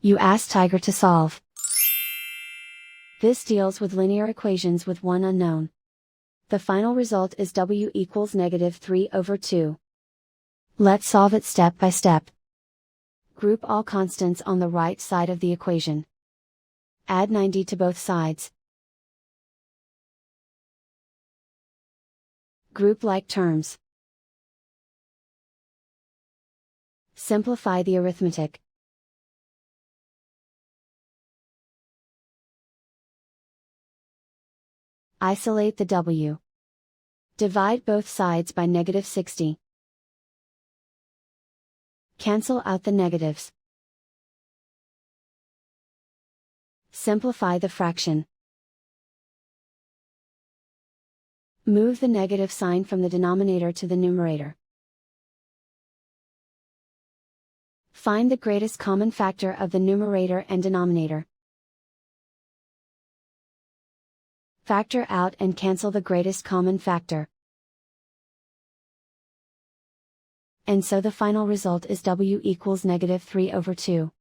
You ask Tiger to solve. This deals with linear equations with one unknown. The final result is w equals -3/2. Let's solve it step by step. Group all constants on the right side of the equation. Add 90 to both sides. Group like terms. Simplify the arithmetic. Isolate the w. Divide both sides by -60. Cancel out the negatives. Simplify the fraction. Move the negative sign from the denominator to the numerator. Find the greatest common factor of the numerator and denominator. Factor out and cancel the greatest common factor. And so the final result is w equals -3/2.